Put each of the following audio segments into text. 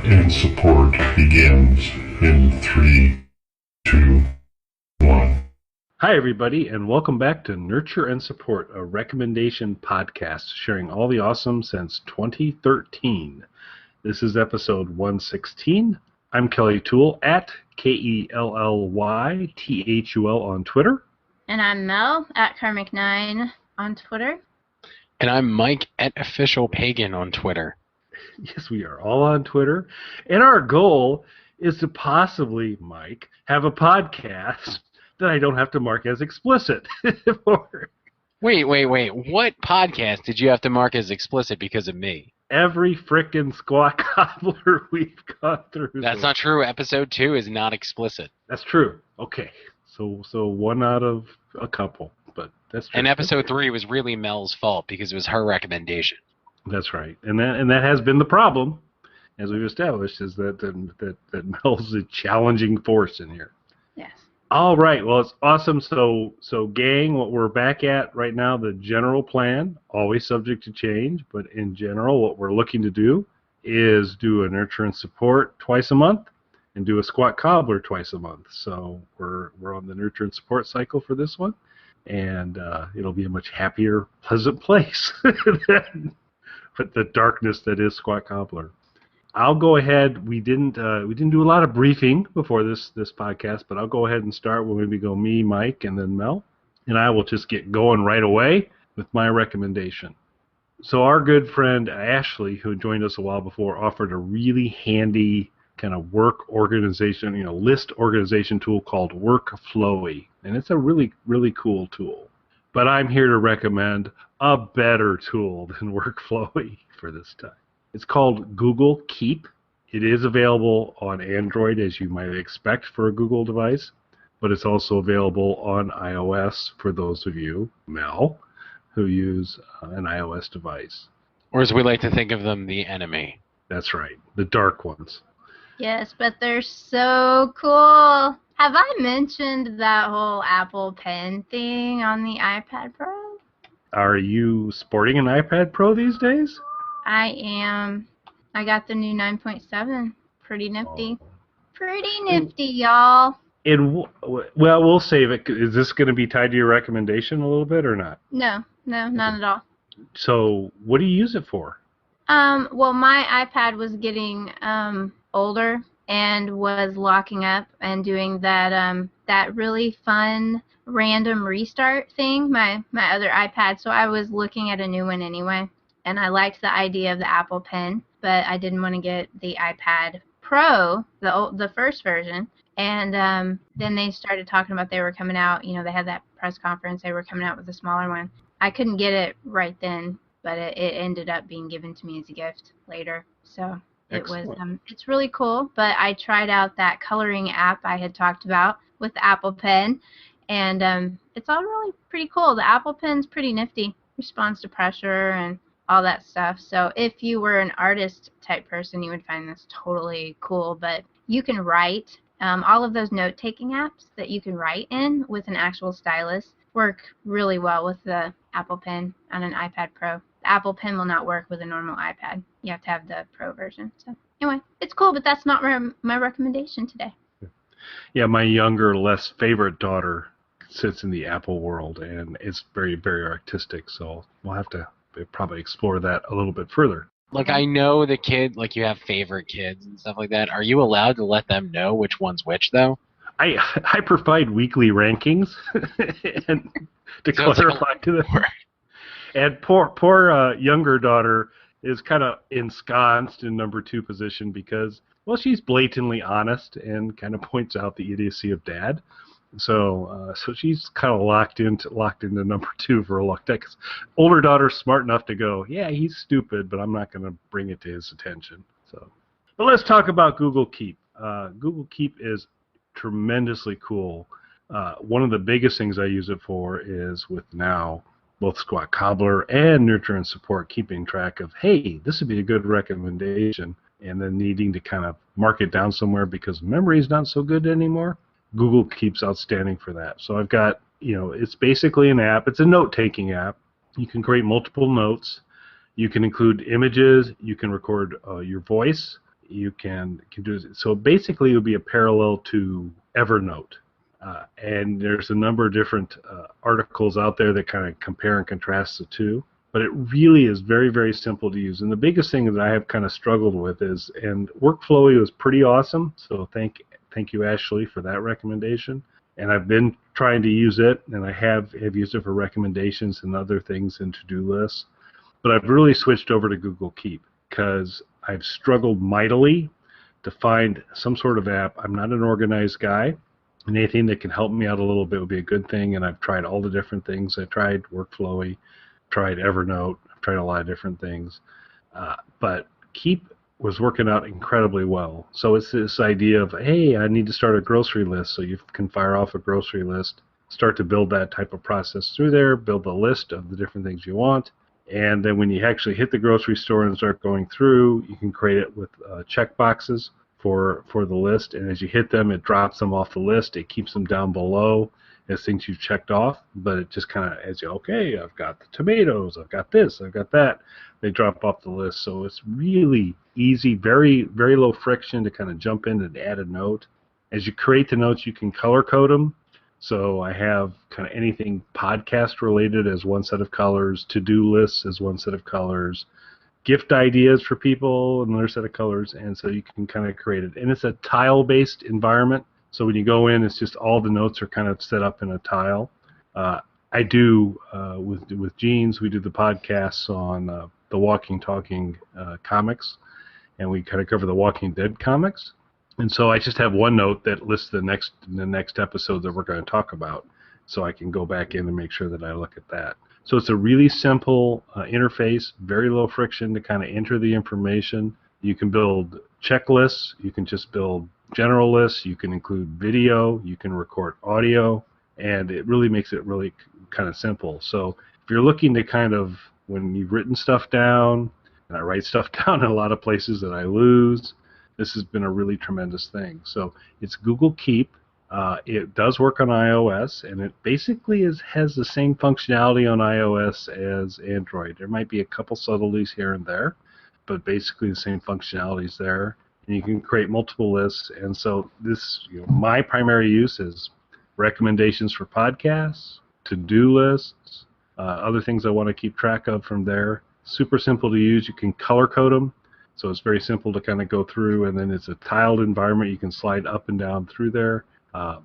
and support begins in 3, 2, 1. Hi, everybody, and welcome back to Nurture and Support, a recommendation podcast sharing all the awesome since 2013. This is episode 116. I'm Kelly Toole at KELLYTHUL on Twitter. And I'm Mel at Karmic9 on Twitter. And I'm Mike at Official Pagan on Twitter. Yes, we are all on Twitter. And our goal is to possibly, Mike, have a podcast that I don't have to mark as explicit. Wait. What podcast did you have to mark as explicit because of me? Every frickin' squat cobbler we've gone through. That's not true. Episode 2 is not explicit. That's true. Okay. So one out of a couple, but that's true. And episode 3 was really Mel's fault because it was her recommendation. That's right. And that has been the problem, as we've established, is that Mel's a challenging force in here. Yes. All right. Well, it's awesome. So gang, what we're back at right now, the general plan, always subject to change, but in general, what we're looking to do is do a nurture and support twice a month and do a squat cobbler twice a month. So we're on the nurture and support cycle for this one, and it'll be a much happier, pleasant place than the darkness that is squat cobbler. I'll go ahead. We didn't do a lot of briefing before this podcast, but I'll go ahead and start. We'll maybe go me, Mike, and then Mel, and I will just get going right away with my recommendation. So our good friend Ashley, who joined us a while before, offered a really handy kind of work organization, list organization tool called Workflowy, and it's a really, really cool tool. But I'm here to recommend a better tool than Workflowy for this time. It's called Google Keep. It is available on Android, as you might expect for a Google device, but it's also available on iOS for those of you, Mel, who use an iOS device. Or as we like to think of them, the enemy. That's right, the dark ones. Yes, but they're so cool. Have I mentioned that whole Apple Pen thing on the iPad Pro? Are you sporting an iPad Pro these days? I am. I got the new 9.7. Pretty nifty. Oh. Pretty nifty, y'all. Well, we'll save it. Is this going to be tied to your recommendation a little bit or not? No, not at all. So, what do you use it for? Well, my iPad was getting older and was locking up and doing that really fun random restart thing, my other iPad. So I was looking at a new one anyway, and I liked the idea of the Apple Pen, but I didn't want to get the iPad Pro, the first version. And then they started talking about they were coming out. They had that press conference. They were coming out with a smaller one. I couldn't get it right then, but it ended up being given to me as a gift later. So Excellent. It was it's really cool. But I tried out that coloring app I had talked about with the Apple Pen, and it's all really pretty cool. The Apple Pen's pretty nifty. Responds to pressure and all that stuff. So if you were an artist type person, you would find this totally cool. But you can write. All of those note-taking apps that you can write in with an actual stylus work really well with the Apple Pen on an iPad Pro. The Apple Pen will not work with a normal iPad. You have to have the Pro version. So anyway, it's cool, but that's not my recommendation today. Yeah, my younger, less favorite daughter sits in the Apple world, and it's very, very artistic, so we'll have to probably explore that a little bit further. Like, I know the kid, like, you have favorite kids and stuff like that. Are you allowed to let them know which one's which, though? I provide weekly rankings and to clarify to them. And poor younger daughter is kind of ensconced in number 2 position because, well, she's blatantly honest and kind of points out the idiocy of dad. So she's kind of locked into number 2 for a long time. 'Cause older daughter's smart enough to go, yeah, he's stupid, but I'm not going to bring it to his attention. So, but let's talk about Google Keep. Google Keep is tremendously cool. One of the biggest things I use it for is with now both Squat Cobbler and Nurture and Support, keeping track of, hey, this would be a good recommendation, and then needing to kind of mark it down somewhere because memory is not so good anymore. Google Keep's outstanding for that. So I've got, it's basically an app. It's a note-taking app. You can create multiple notes. You can include images. You can record your voice. you can do it. So basically, it would be a parallel to Evernote. And there's a number of different articles out there that kind of compare and contrast the two. But it really is very, very simple to use. And the biggest thing that I have kind of struggled with is, and Workflowy was pretty awesome. So thank you, Ashley, for that recommendation. And I've been trying to use it, and I have used it for recommendations and other things in to-do lists. But I've really switched over to Google Keep because I've struggled mightily to find some sort of app. I'm not an organized guy, and anything that can help me out a little bit would be a good thing. And I've tried all the different things. I tried Workflowy, tried Evernote, I've tried a lot of different things. But Keep was working out incredibly well. So it's this idea of, hey, I need to start a grocery list. So you can fire off a grocery list, start to build that type of process through there, build a list of the different things you want. And then when you actually hit the grocery store and start going through, you can create it with check boxes for the list. And as you hit them, it drops them off the list. It keeps them down below as things you've checked off. But it just kind of, as you, okay, I've got the tomatoes, I've got this, I've got that. They drop off the list. So it's really easy, very, very low friction to kind of jump in and add a note. As you create the notes, you can color code them. So I have kind of anything podcast related as one set of colors, to-do lists as one set of colors, gift ideas for people another set of colors, and so you can kind of create it. And it's a tile-based environment, so when you go in, it's just all the notes are kind of set up in a tile. I do, with Jeans, we do the podcasts on the Walking, Talking comics, and we kind of cover the Walking Dead comics. And so I just have one note that lists the next episode that we're going to talk about, so I can go back in and make sure that I look at that. So it's a really simple interface, very low friction to kind of enter the information. You can build checklists. You can just build general lists. You can include video. You can record audio. And it really makes it really kind of simple. So if you're looking to kind of, when you've written stuff down, and I write stuff down in a lot of places that I lose, this has been a really tremendous thing. So it's Google Keep. It does work on iOS, and it basically has the same functionality on iOS as Android. There might be a couple subtleties here and there, but basically the same functionalities there. And you can create multiple lists. And so this, my primary use is recommendations for podcasts, to-do lists, other things I want to keep track of from there. Super simple to use. You can color code them. So it's very simple to kind of go through, and then it's a tiled environment. You can slide up and down through there.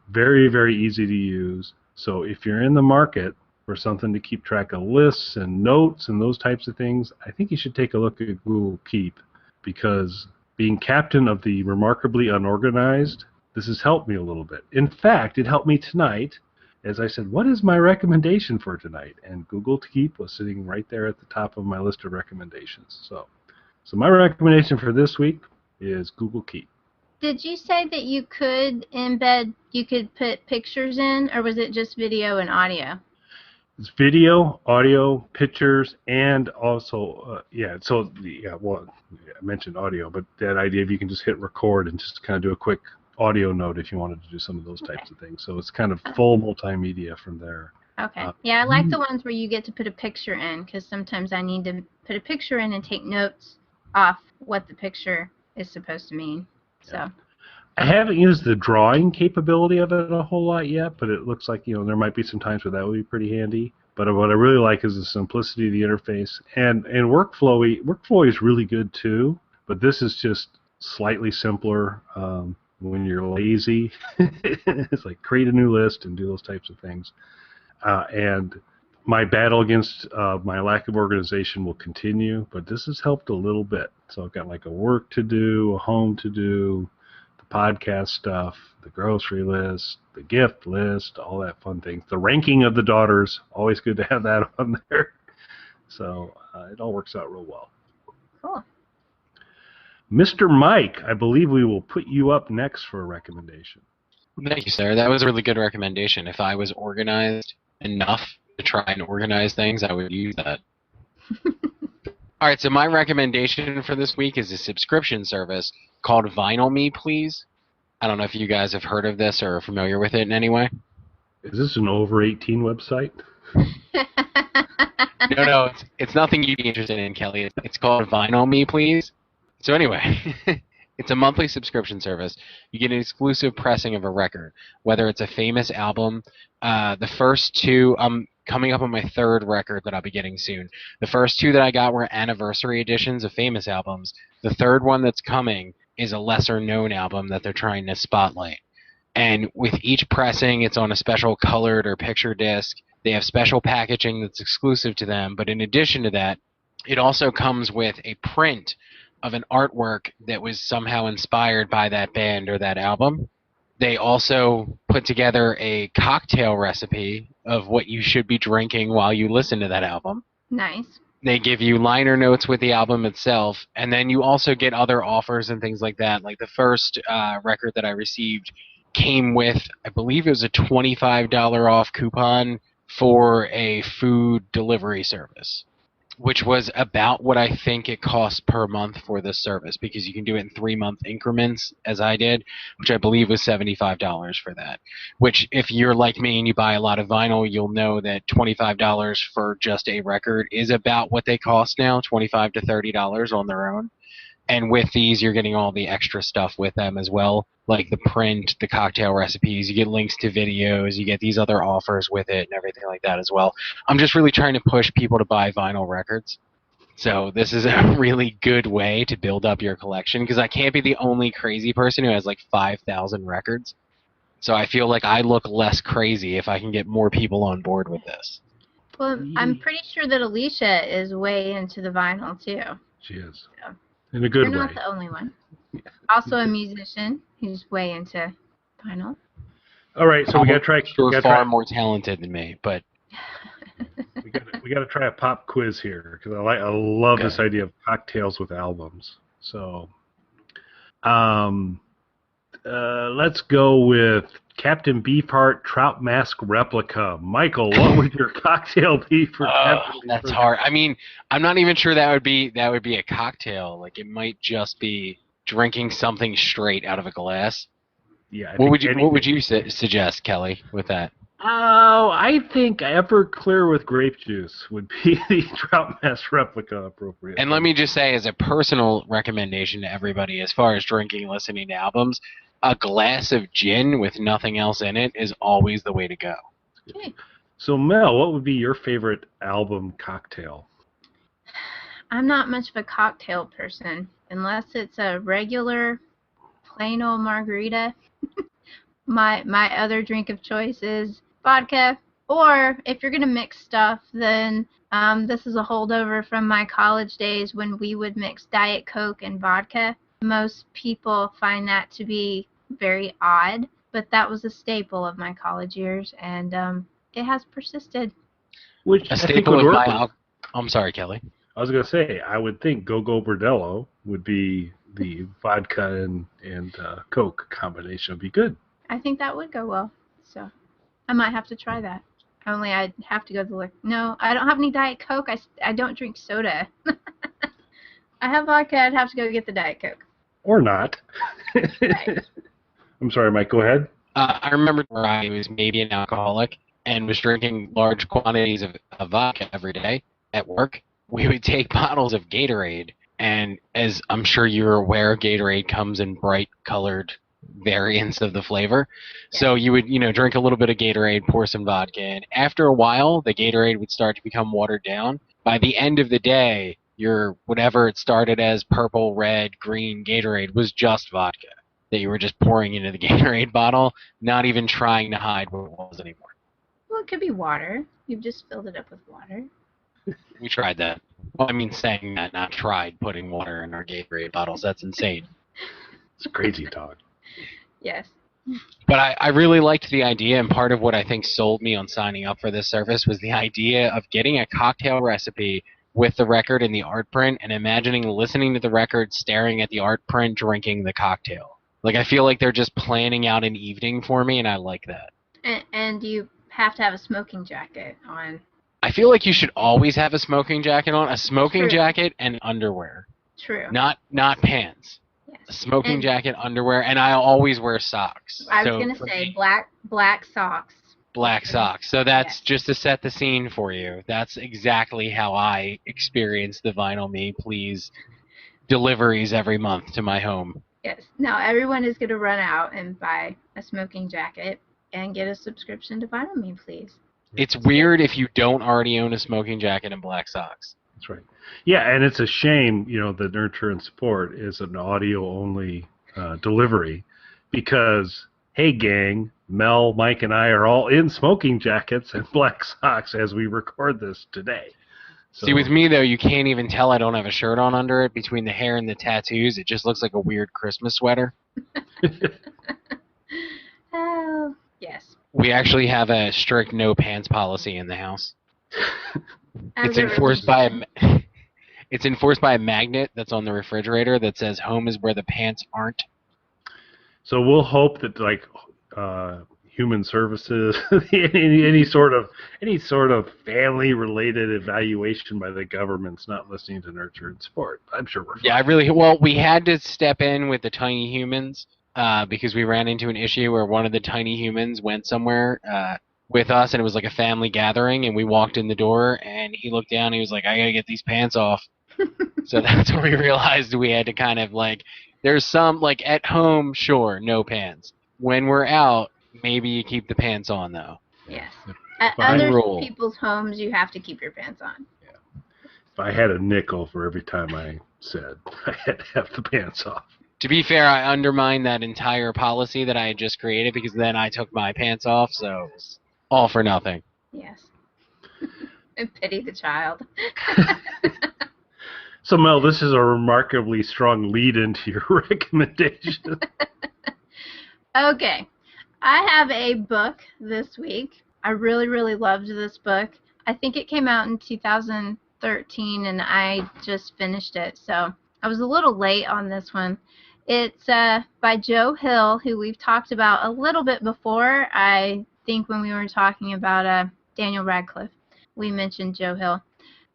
Very, very easy to use. So if you're in the market for something to keep track of lists and notes and those types of things, I think you should take a look at Google Keep, because being captain of the remarkably unorganized, this has helped me a little bit. In fact, it helped me tonight. As I said, what is my recommendation for tonight? And Google Keep was sitting right there at the top of my list of recommendations. So my recommendation for this week is Google Keep. Did you say that you could put pictures in, or was it just video and audio? It's video, audio, pictures, and also, I mentioned audio, but that idea of you can just hit record and just kind of do a quick audio note if you wanted to do some of those types of things. So it's kind of full multimedia from there. Okay. Yeah, I like the ones where you get to put a picture in, because sometimes I need to put a picture in and take notes off what the picture is supposed to mean. So I haven't used the drawing capability of it a whole lot yet, but it looks like there might be some times where that would be pretty handy. But what I really like is the simplicity of the interface, and Workflowy is really good too. But this is just slightly simpler. When you're lazy, it's like create a new list and do those types of things. And my battle against my lack of organization will continue, but this has helped a little bit. So I've got like a work to do, a home to do, the podcast stuff, the grocery list, the gift list, all that fun things. The ranking of the daughters, always good to have that on there. So it all works out real well. Cool. Mr. Mike, I believe we will put you up next for a recommendation. Thank you, sir. That was a really good recommendation. If I was organized enough to try and organize things, I would use that. All right, so my recommendation for this week is a subscription service called Vinyl Me, Please. I don't know if you guys have heard of this or are familiar with it in any way. Is this an over 18 website? No, it's nothing you'd be interested in, Kelly. It's called Vinyl Me, Please. So anyway, It's a monthly subscription service. You get an exclusive pressing of a record, whether it's a famous album. The first two, I'm coming up on my third record that I'll be getting soon. The first two that I got were anniversary editions of famous albums. The third one that's coming is a lesser known album that they're trying to spotlight. And with each pressing, it's on a special colored or picture disc. They have special packaging that's exclusive to them. But in addition to that, it also comes with a print of an artwork that was somehow inspired by that band or that album. They also put together a cocktail recipe of what you should be drinking while you listen to that album. Nice. They give you liner notes with the album itself, and then you also get other offers and things like that. Like the first record that I received came with, I believe it was a $25 off coupon for a food delivery service, which was about what I think it costs per month for this service, because you can do it in 3-month increments, as I did, which I believe was $75 for that. Which, if you're like me and you buy a lot of vinyl, you'll know that $25 for just a record is about what they cost now, $25 to $30 on their own. And with these, you're getting all the extra stuff with them as well, like the print, the cocktail recipes. You get links to videos. You get these other offers with it and everything like that as well. I'm just really trying to push people to buy vinyl records. So this is a really good way to build up your collection, because I can't be the only crazy person who has like 5,000 records. So I feel like I look less crazy if I can get more people on board with this. Well, I'm pretty sure that Alicia is way into the vinyl, too. She is. Yeah. In a good You're way. not the only one. Also a musician who's way into vinyl. All right, so we got to try. You're far more talented than me, but we got to try a pop quiz here, because I love this idea of cocktails with albums. So, let's go with Captain Beefheart Trout Mask Replica. Michael, what would your cocktail be for Captain Beefheart? That's hard. I mean, I'm not even sure that would be a cocktail. Like, it might just be drinking something straight out of a glass. Yeah. What would you suggest, Kelly, with that? Oh, I think Everclear with grape juice would be the Trout Mask Replica appropriate. And let me just say, as a personal recommendation to everybody, as far as drinking and listening to albums, a glass of gin with nothing else in it is always the way to go. Okay. So, Mel, what would be your favorite album cocktail? I'm not much of a cocktail person, unless it's a regular plain old margarita. My other drink of choice is vodka, or if you're going to mix stuff, then this is a holdover from my college days when we would mix Diet Coke and vodka. Most people find that to be very odd, but that was a staple of my college years, and it has persisted. Which A I think staple would of work. my I'm sorry, Kelly. I was going to say, I would think Go-Go Bordello would be the vodka and Coke combination would be good. I think that would go well, so I might have to try that. Only I'd have to go to the liquor. No, I don't have any Diet Coke. I don't drink soda. I have vodka. I'd have to go get the Diet Coke. Or not. Right. I'm sorry, Mike, go ahead. I remember where I was maybe an alcoholic and was drinking large quantities of vodka every day at work. We would take bottles of Gatorade, and as I'm sure you're aware, Gatorade comes in bright colored variants of the flavor. So you would, drink a little bit of Gatorade, pour some vodka in. After a while, the Gatorade would start to become watered down. By the end of the day, your whatever it started as purple, red, green Gatorade was just vodka that you were just pouring into the Gatorade bottle, not even trying to hide what it was anymore. Well, it could be water. You've just filled it up with water. We tried that. Well, I mean, saying that, not tried putting water in our Gatorade bottles. That's insane. It's crazy talk. Yes. But I really liked the idea, and part of what I think sold me on signing up for this service was the idea of getting a cocktail recipe with the record and the art print, and imagining listening to the record, staring at the art print, drinking the cocktail. Like, I feel like they're just planning out an evening for me, and I like that. And you have to have a smoking jacket on. I feel like you should always have a smoking jacket on. A smoking True. jacket and underwear. True. Not pants. Yes. A smoking And jacket, underwear, and I always wear socks. I was So going to for say me, black socks. black socks. So that's Yes. just to set the scene for you. That's exactly how I experience the Vinyl Me Please deliveries every month to my home. Yes. Now everyone is going to run out and buy a smoking jacket and get a subscription to Vinyl Me, please. It's weird if you don't already own a smoking jacket and black socks. That's right. Yeah, and it's a shame, the Nurture and Support is an audio-only delivery because, hey, gang, Mel, Mike, and I are all in smoking jackets and black socks as we record this today. So, See, with me, though, you can't even tell I don't have a shirt on under it. Between the hair and the tattoos, it just looks like a weird Christmas sweater. Oh, yes. We actually have a strict no pants policy in the house. As It's a enforced by religion. it's enforced by a magnet that's on the refrigerator that says "Home is where the pants aren't." So we'll hope that human services, any sort of family-related evaluation by the government's not listening to Nurture and Support. I'm sure we're fine. Yeah, we had to step in with the tiny humans because we ran into an issue where one of the tiny humans went somewhere with us, and it was like a family gathering, and we walked in the door, and he looked down, and he was like, "I gotta get these pants off." So that's when we realized we had to kind of there's some, at home, sure, no pants. When we're out, maybe you keep the pants on, though. Yes. Fine At other rule. people's homes, you have to keep your pants on. If I had a nickel for every time I said I had to have the pants off. To be fair, I undermined that entire policy that I had just created because then I took my pants off, so it was all for nothing. Yes. And pity the child. So, Mel, this is a remarkably strong lead into your recommendation. Okay. I have a book this week. I really, really loved this book. I think it came out in 2013, and I just finished it, so I was a little late on this one. It's by Joe Hill, who we've talked about a little bit before. I think when we were talking about Daniel Radcliffe, we mentioned Joe Hill.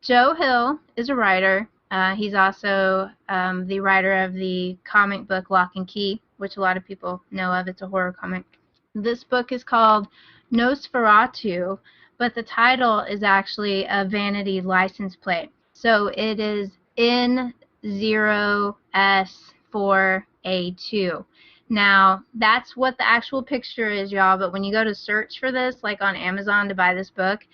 Joe Hill is a writer. He's also the writer of the comic book Lock and Key, which a lot of people know of. It's a horror comic. This book is called Nosferatu, but the title is actually a vanity license plate. So it is N0S4A2. Now, that's what the actual picture is, y'all, but when you go to search for this, like on Amazon to buy this book,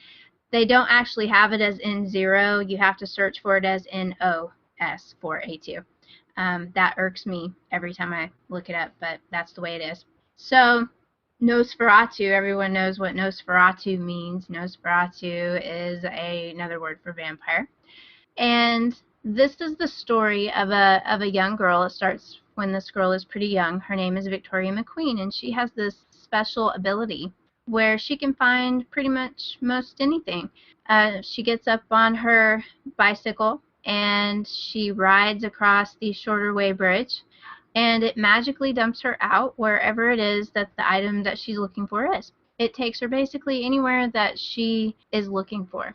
they don't actually have it as N0. You have to search for it as NOS4A2. That irks me every time I look it up, but that's the way it is. So, Nosferatu, everyone knows what Nosferatu means. Nosferatu is another word for vampire. And this is the story of a young girl. It starts when this girl is pretty young. Her name is Victoria McQueen, and she has this special ability where she can find pretty much most anything. She gets up on her bicycle and she rides across the Shorterway Bridge, and it magically dumps her out wherever it is that the item that she's looking for is. It takes her basically anywhere that she is looking for.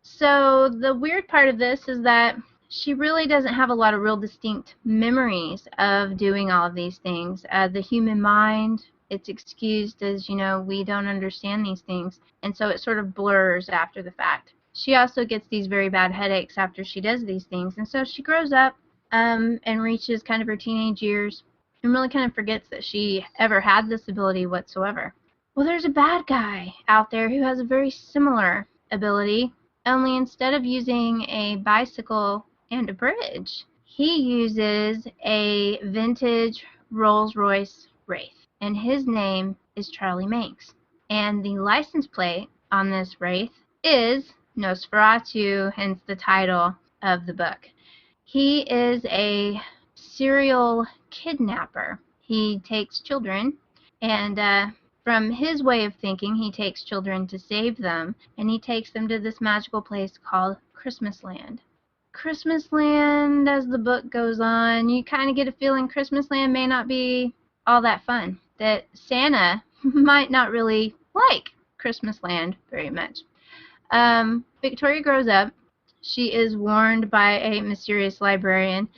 So the weird part of this is that she really doesn't have a lot of real distinct memories of doing all of these things. The human mind, it's excused as, we don't understand these things, and so it sort of blurs after the fact. She also gets these very bad headaches after she does these things, and so she grows up and reaches kind of her teenage years and really kind of forgets that she ever had this ability whatsoever. Well, there's a bad guy out there who has a very similar ability, only instead of using a bicycle and a bridge, he uses a vintage Rolls-Royce Wraith. And his name is Charlie Manx. And the license plate on this Wraith is Nosferatu, hence the title of the book. He is a serial kidnapper. He takes children, and from his way of thinking, he takes children to save them, and he takes them to this magical place called Christmasland. Christmasland, as the book goes on, you kind of get a feeling Christmasland may not be all that fun, that Santa might not really like Christmasland very much. Victoria grows up. She is warned by a mysterious librarian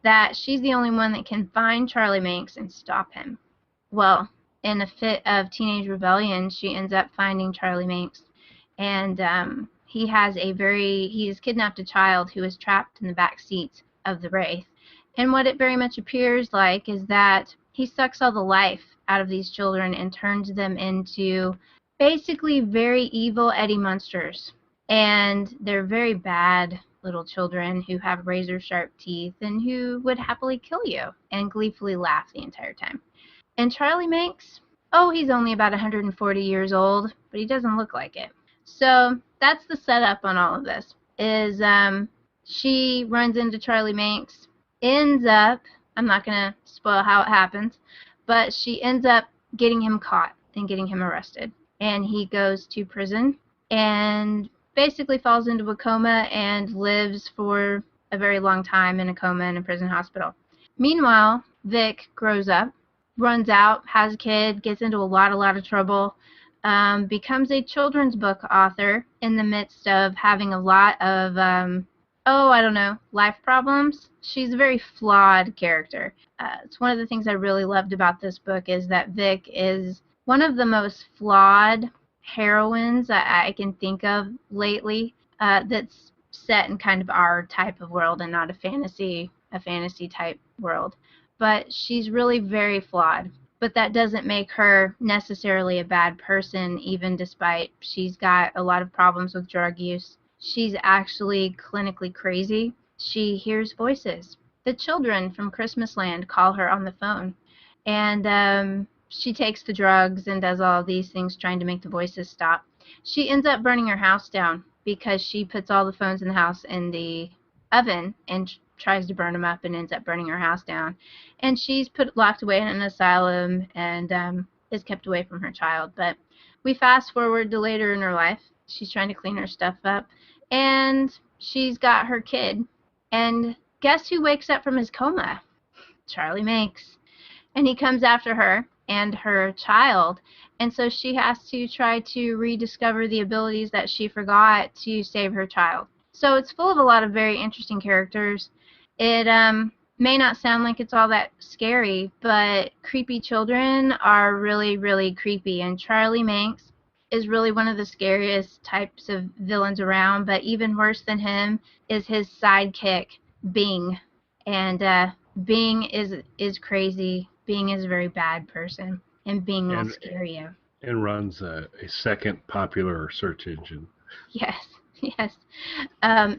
that she's the only one that can find Charlie Manx and stop him. Well, in a fit of teenage rebellion, she ends up finding Charlie Manx, and he has kidnapped a child who is trapped in the back seat of the Wraith. And what it very much appears like is that he sucks all the life out of these children and turns them into basically very evil Eddie Munsters. And they're very bad little children who have razor sharp teeth and who would happily kill you and gleefully laugh the entire time. And Charlie Manx, oh, he's only about 140 years old, but he doesn't look like it. So that's the setup on all of this, is she runs into Charlie Manx, ends up, I'm not going to spoil how it happens, but she ends up getting him caught and getting him arrested. And he goes to prison and basically falls into a coma and lives for a very long time in a coma in a prison hospital. Meanwhile, Vic grows up, runs out, has a kid, gets into a lot of trouble, becomes a children's book author in the midst of having a lot of, life problems. She's a very flawed character. It's one of the things I really loved about this book is that Vic is one of the most flawed heroines I can think of lately, that's set in kind of our type of world and not a fantasy type world. But she's really very flawed. But that doesn't make her necessarily a bad person, even despite she's got a lot of problems with drug use. She's actually clinically crazy. She hears voices. The children from Christmasland call her on the phone. And she takes the drugs and does all of these things trying to make the voices stop. She ends up burning her house down because she puts all the phones in the house in the oven and tries to burn them up and ends up burning her house down. And she's locked away in an asylum and is kept away from her child. But we fast forward to later in her life. She's trying to clean her stuff up. And she's got her kid. And guess who wakes up from his coma? Charlie Manx. And he comes after her and her child. And so she has to try to rediscover the abilities that she forgot to save her child. So it's full of a lot of very interesting characters. It may not sound like it's all that scary, but creepy children are really, really creepy. And Charlie Manx is really one of the scariest types of villains around, but even worse than him is his sidekick, Bing. And Bing is crazy. Bing is a very bad person, and Bing will scare you. And runs a second popular search engine. Yes.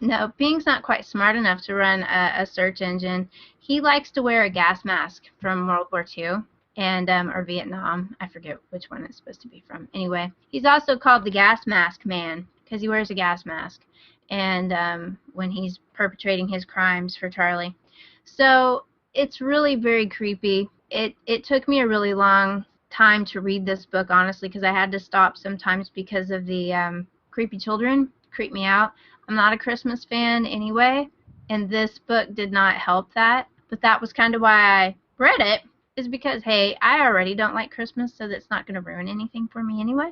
No, Bing's not quite smart enough to run a search engine. He likes to wear a gas mask from World War II and or Vietnam. I forget which one it's supposed to be from. Anyway, he's also called the Gas Mask Man because he wears a gas mask and when he's perpetrating his crimes for Charlie. So it's really very creepy. It took me a really long time to read this book, honestly, because I had to stop sometimes because of the creepy children. Creep me out. I'm not a Christmas fan anyway, and this book did not help that. But that was kind of why I read it, is because, hey, I already don't like Christmas, so that's not going to ruin anything for me anyway.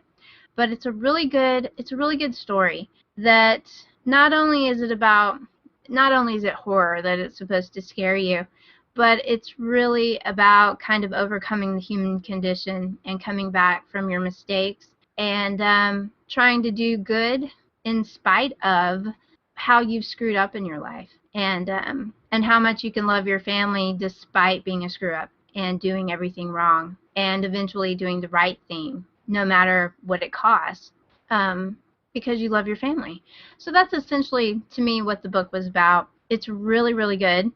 But it's a really good story that not only is it horror that it's supposed to scare you, but it's really about kind of overcoming the human condition and coming back from your mistakes and trying to do good in spite of how you've screwed up in your life and how much you can love your family despite being a screw up and doing everything wrong and eventually doing the right thing no matter what it costs because you love your family. So that's essentially, to me, what the book was about. It's really, really good.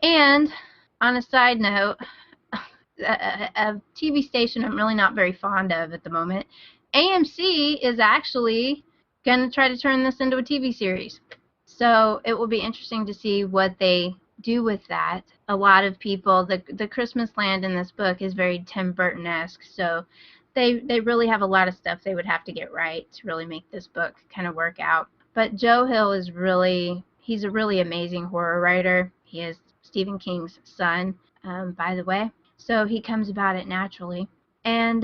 And on a side note, a TV station I'm really not very fond of at the moment, AMC is actually going to try to turn this into a TV series. So it will be interesting to see what they do with that. A lot of people, the Christmasland in this book is very Tim Burton-esque, so they really have a lot of stuff they would have to get right to really make this book kind of work out. But Joe Hill is he's a really amazing horror writer. He is Stephen King's son, by the way. So he comes about it naturally. And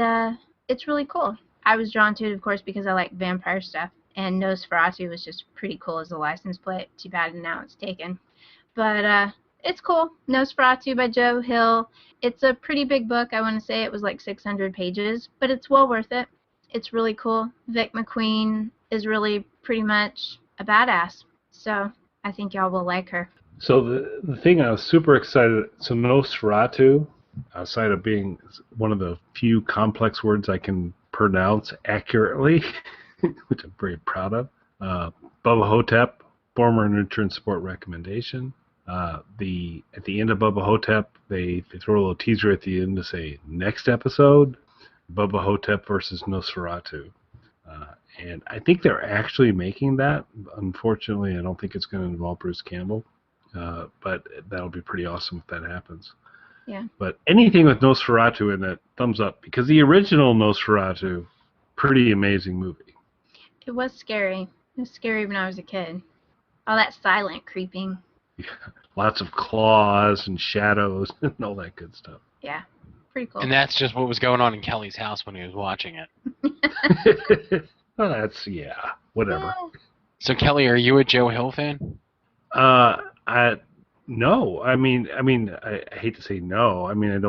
it's really cool. I was drawn to it, of course, because I like vampire stuff. And Nosferatu was just pretty cool as a license plate. Too bad now it's taken. But it's cool. Nosferatu by Joe Hill. It's a pretty big book. I want to say it was like 600 pages. But it's well worth it. It's really cool. Vic McQueen is really pretty much a badass. So I think y'all will like her. So the thing I was super excited, so Nosferatu, outside of being one of the few complex words I can pronounce accurately, which I'm very proud of, Bubba Hotep, former nurture and support recommendation. At the end of Bubba Hotep, they throw a little teaser at the end to say next episode, Bubba Hotep versus Nosferatu. And I think they're actually making that. Unfortunately, I don't think it's going to involve Bruce Campbell. But that'll be pretty awesome if that happens. Yeah. But anything with Nosferatu in it, thumbs up. Because the original Nosferatu, pretty amazing movie. It was scary. It was scary when I was a kid. All that silent creeping. Yeah. Lots of claws and shadows and all that good stuff. Yeah. Pretty cool. And that's just what was going on in Kelly's house when he was watching it. Well, that's, yeah, whatever. So, Kelly, are you a Joe Hill fan? No. I mean, I hate to say no. I mean,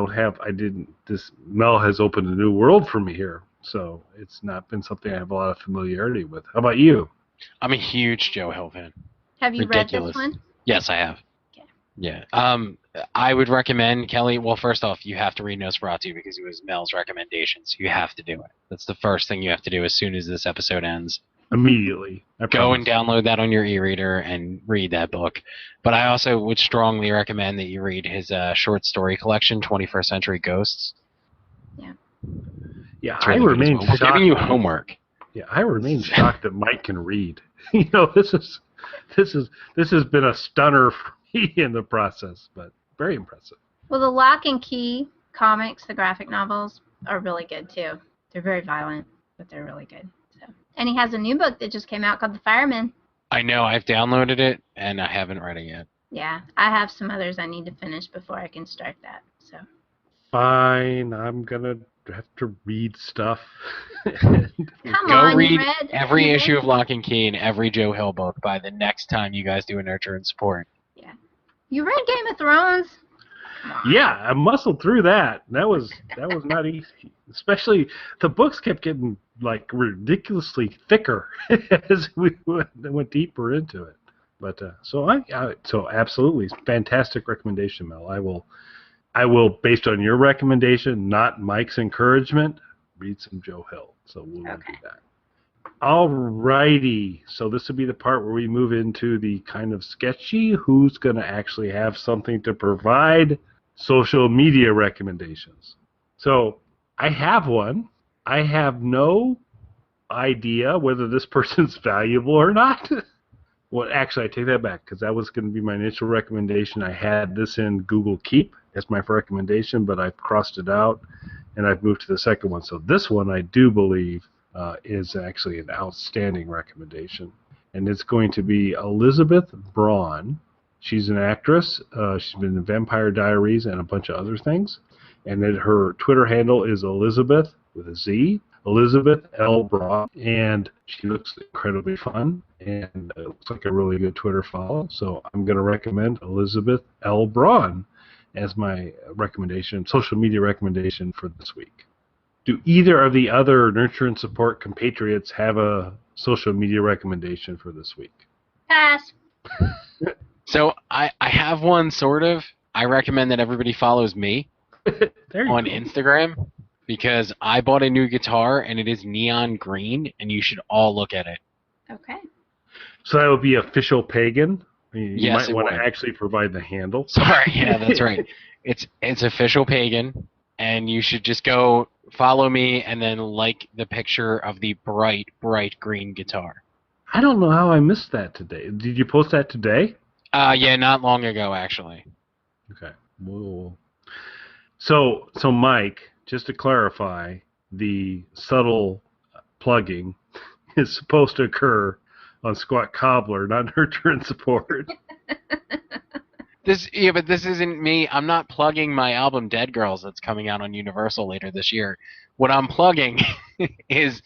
Mel has opened a new world for me here. So it's not been something I have a lot of familiarity with. How about you? I'm a huge Joe Hill fan. Have you Ridiculous. read this one? Yes, I have. Okay. Yeah. I would recommend, Kelly, well, first off, you have to read Nosferatu because it was Mel's recommendations. You have to do it. That's the first thing you have to do as soon as this episode ends. Immediately. Go and download that on your e-reader and read that book. But I also would strongly recommend that you read his short story collection, 21st Century Ghosts. Yeah. Yeah, It's really I good remain as well. We're shocked. giving you homework. Yeah, I remain shocked that Mike can read. This has been a stunner for me in the process, but very impressive. Well, the Lock and Key comics, the graphic novels, are really good too. They're very violent, but they're really good. So, and he has a new book that just came out called The Fireman. I know, I've downloaded it, and I haven't read it yet. Yeah, I have some others I need to finish before I can start that. So. Fine, I'm gonna have to read stuff. Come Go on, read you read every issue of Lock and Key and every Joe Hill book by the next time you guys do a Nurture and Support. Yeah. You read Game of Thrones? Yeah, I muscled through that. That was not easy. Especially the books kept getting like ridiculously thicker as we went deeper into it. But so absolutely fantastic recommendation, Mel. I will, based on your recommendation, not Mike's encouragement, read some Joe Hill. So we'll do that. All righty. So this will be the part where we move into the kind of sketchy who's going to actually have something to provide social media recommendations. So I have one. I have no idea whether this person's valuable or not. Well, actually, I take that back because that was going to be my initial recommendation. I had this in Google Keep as my recommendation, but I've crossed it out and I've moved to the second one. So this one I do believe is actually an outstanding recommendation. And it's going to be Elizabeth Braun. She's an actress. She's been in Vampire Diaries and a bunch of other things. And then her Twitter handle is Elizabeth with a Z, Elizabeth L. Braun. And she looks incredibly fun and looks like a really good Twitter follow. So I'm going to recommend Elizabeth L. Braun as my recommendation, social media recommendation for this week. Do either of the other Nurture and Support compatriots have a social media recommendation for this week? Pass. So I have one, sort of. I recommend that everybody follows me on Instagram because I bought a new guitar and it is neon green and you should all look at it. Okay. So that would be Official Pagan. You Yes, might want to actually provide the handle. Sorry, yeah, that's right. It's Official Pagan, and you should just go follow me and then like the picture of the bright, bright green guitar. I don't know how I missed that today. Did you post that today? Yeah, not long ago, actually. Okay. Whoa. So Mike, just to clarify, the subtle plugging is supposed to occur on Squat Cobbler, not Nurture and Support. But this isn't me. I'm not plugging my album Dead Girls that's coming out on Universal later this year. What I'm plugging is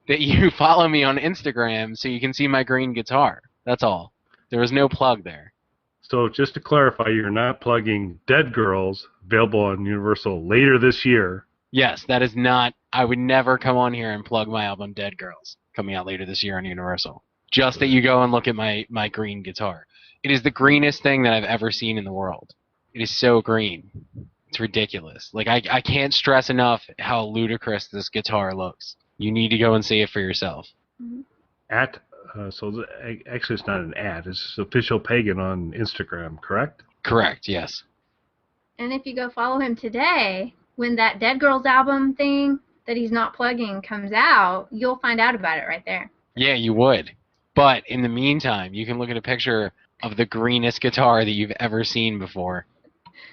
that you follow me on Instagram so you can see my green guitar. That's all. There was no plug there. So just to clarify, you're not plugging Dead Girls, available on Universal later this year. Yes, that is not. I would never come on here and plug my album Dead Girls, coming out later this year on Universal. Just that you go and look at my green guitar. It is the greenest thing that I've ever seen in the world. It is so green. It's ridiculous. Like, I can't stress enough how ludicrous this guitar looks. You need to go and see it for yourself. Actually, it's not an ad. It's Official Pagan on Instagram, correct? Correct, yes. And if you go follow him today, when that Dead Girls album thing that he's not plugging comes out, you'll find out about it right there. Yeah, you would. But in the meantime, you can look at a picture of the greenest guitar that you've ever seen before.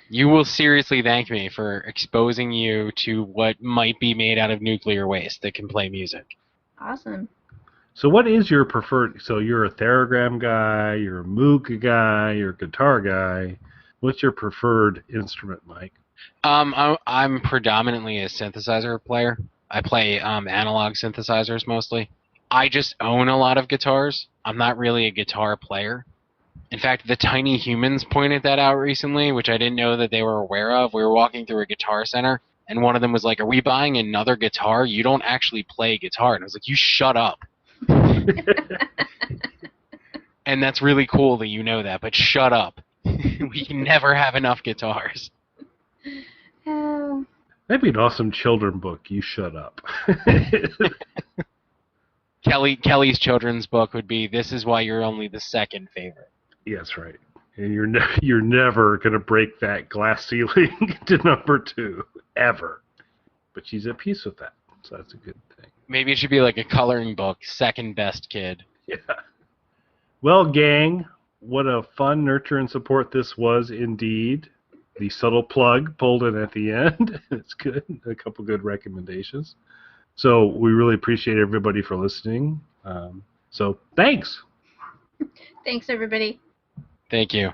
You will seriously thank me for exposing you to what might be made out of nuclear waste that can play music. Awesome. So what is your preferred... So you're a Theragram guy, you're a Moog guy, you're a guitar guy. What's your preferred instrument, Mike? I'm predominantly a synthesizer player. I play analog synthesizers mostly. I just own a lot of guitars. I'm not really a guitar player. In fact, the Tiny Humans pointed that out recently, which I didn't know that they were aware of. We were walking through a guitar center, and one of them was like, "Are we buying another guitar? You don't actually play guitar." And I was like, "You shut up." And that's really cool that you know that, but shut up. We can never have enough guitars. Oh. That'd be an awesome children book. You shut up. Kelly's children's book would be "This is why you're only the second favorite." Yes, right. And you're never going to break that glass ceiling to number 2, ever. But she's at peace with that, so that's a good thing. Maybe it should be like a coloring book, second best kid. Yeah. Well, gang, what a fun nurture and support this was indeed. The subtle plug pulled in at the end. It's good. A couple good recommendations. So we really appreciate everybody for listening. So thanks. Thanks, everybody. Thank you.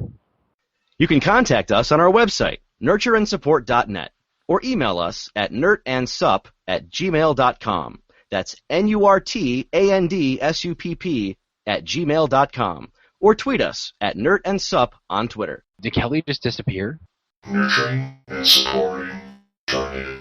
You can contact us on our website, nurtureandsupport.net, or email us at nurtandsupp@gmail.com. That's NURTANDSUPP@gmail.com. Or tweet us at nurtandsupp on Twitter. Did Kelly just disappear? Nurturing and supporting Journey.